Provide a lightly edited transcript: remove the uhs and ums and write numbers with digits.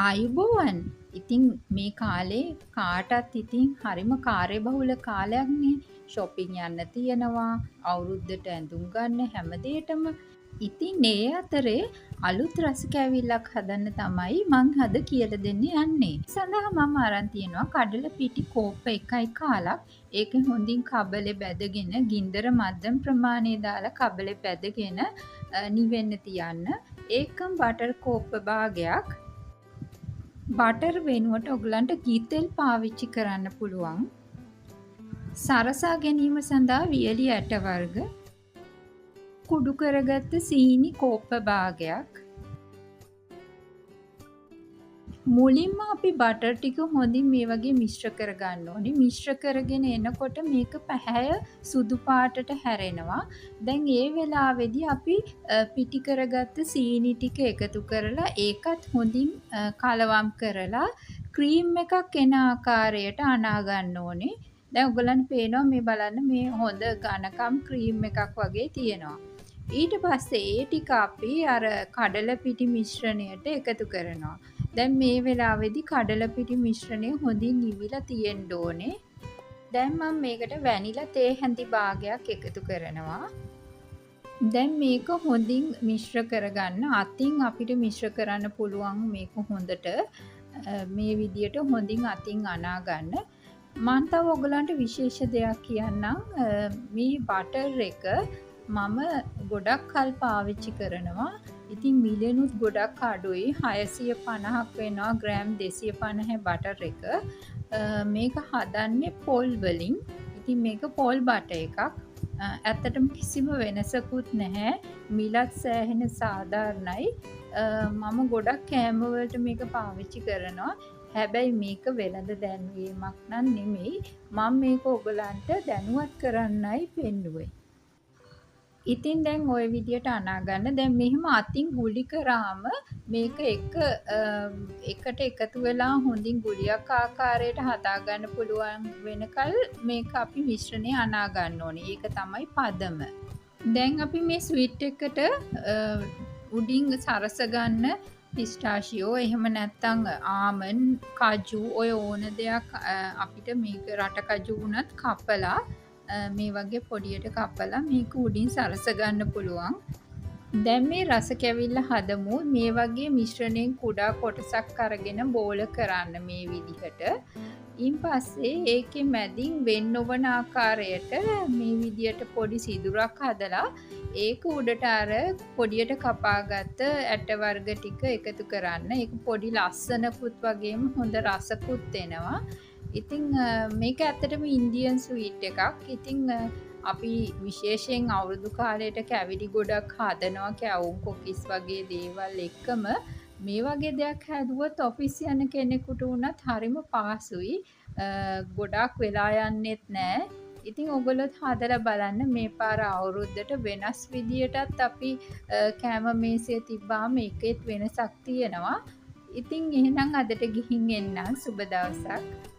ආයුබෝවන්. ඉතින් මේ කාලේ කාටත් ඉතින් හරිම කාර්යබහුල කාලයක්නේ. shopping යන්න තියෙනවා, අවුරුද්දට ඇඳුම් ගන්න හැමදේටම. ඉතින් ඒ අතරේ අලුත් රස කැවිල්ලක් හදන්න තමයි මං අද කියලා දෙන්න යන්නේ. සඳහා මම අරන් තියෙනවා කඩල පිටි කෝප්ප 1 කාලක්. ඒකෙන් හොඳින් කබලේ බැදගෙන ගින්දර මධ්‍යම ප්‍රමාණයේ දාලා කබලේ බැදගෙන නිවෙන්න තියන්න. ඒකම බටර් කෝප්ප භාගයක්. බටර් වෙනුවට ඔයගලන්ට ඝී තෙල් පාවිච්චි කරන්න පුළුවන්. සරසා ගැනීම සඳහා වියලි ඇට වර්ග, කුඩු කරගත්ත සීනි කෝප්ප භාගයක්. මුලින්ම අපි බටර් ටික හොඳින් මේ වගේ මිශ්‍ර කරගන්න ඕනේ. මිශ්‍ර කරගෙන එනකොට මේක පැහැය සුදු පාටට හැරෙනවා. දැන් ඒ වෙලාවේදී අපි පිටි කරගත්ත සීනි ටික එකතු කරලා ඒකත් හොඳින් කලවම් කරලා ක්‍රීම් එකක් එන ආකාරයට අනා ගන්න ඕනේ. දැන් ඔයගලන්ට පේනවා මේ බලන්න මේ හොඳ ඝනකම් ක්‍රීම් එකක් වගේ තියෙනවා. ඊට පස්සේ ඒ ටික අපි අර කඩල පිටි මිශ්‍රණයට එකතු කරනවා. දැන් මේ වෙලාවේදී කඩල පිටි මිශ්‍රණය හොඳින් නිවිලා තියෙන්න ඕනේ. දැන් මම මේකට වැනිලා තේ හැඳි භාගයක් එකතු කරනවා. දැන් මේක හොඳින් මිශ්‍ර කරගන්න. අතින් අපිට මිශ්‍ර කරන්න පුළුවන් මේක හොඳට මේ විදියට හොඳින් අතින් අනා ගන්න. මම තව ඔයගලන්ට විශේෂ දෙයක් කියන්නම්. මේ බටර් එක මම ගොඩක් කල් පාවිච්චි කරනවා. ඉතින් මිලෙනුත් ගොඩක් අඩුයි. 650ක් වෙනවා ග්‍රෑම් 250 බටර් එක. මේක හදන්නේ පොල් වලින්. ඉතින් මේක පොල් බටර් එකක්. ඇත්තටම කිසිම වෙනසකුත් නැහැ. මිලත් සෑහෙන සාධාරණයි. මම ගොඩක් කෑම වලට මේක පාවිච්චි කරනවා. හැබැයි මේක වෙළඳ දැන්වීමක් නම් නෙමෙයි. මම මේක ඔයගලන්ට දැනුවත් කරන්නයි පෙන්නුවේ. ඉතින් දැන් ওই විදියට අනා ගන්න. දැන් මෙහෙම අතින් ගුලි කරාම මේක එකට එකතු වෙලා හොඳින් ගුලියක් ආකාරයට හදා ගන්න පුළුවන් වෙනකල් මේක අපි මිශ්‍රණය අනා ගන්න ඕනේ. ඒක තමයි පදම. දැන් අපි මේ ස්වීට් එකට උඩින් සරස ගන්න පිස්ටාෂියෝ එහෙම නැත්නම් ආමන්ඩ් කජු ඔය ඕන දෙයක් අපිට මේක රට කජු වුණත් කපලා මේ වගේ පොඩියට කපලා මේක උඩින් සරස ගන්න පුළුවන්. දැන් මේ රස කැවිල්ල හදමු. මේ වගේ මිශ්‍රණයෙන් කුඩා කොටසක් අරගෙන බෝල කරන්න මේ විදිහට. ඊන් පස්සේ ඒකේ මැදින් වෙන් නොවන ආකාරයට මේ විදියට පොඩි සිදුරක් හදලා ඒක උඩට අර පොඩියට කපාගත්ත ඇට වර්ග ටික එකතු කරන්න. ඒක පොඩි ලස්සනකුත් වගේම හොඳ රසකුත් එනවා. ඉතින් මේක ඇත්තටම ඉන්දියන් ස්වීට් එකක්. ඉතින් අපි විශේෂයෙන් අවුරුදු කාලයට කැවිලි ගොඩක් හදනවා. කැවුම් කොකිස් වගේ දේවල් එක්කම මේ වගේ දෙයක් හැදුවොත් ඔෆිස් යන කෙනෙකුට උනත් හරිම පහසුයි. ගොඩක් වෙලා යන්නෙත් නෑ. ඉතින් ඔයගොල්ලොත් හදලා බලන්න. මේ පාර අවුරුද්දට වෙනස් විදියටත් අපි කෑම මේසෙ තිබ්බාම ඒකෙත් වෙනසක් තියෙනවා. ඉතින් එහෙනම් අදට ගිහින් එන්න. සුබ දවසක්.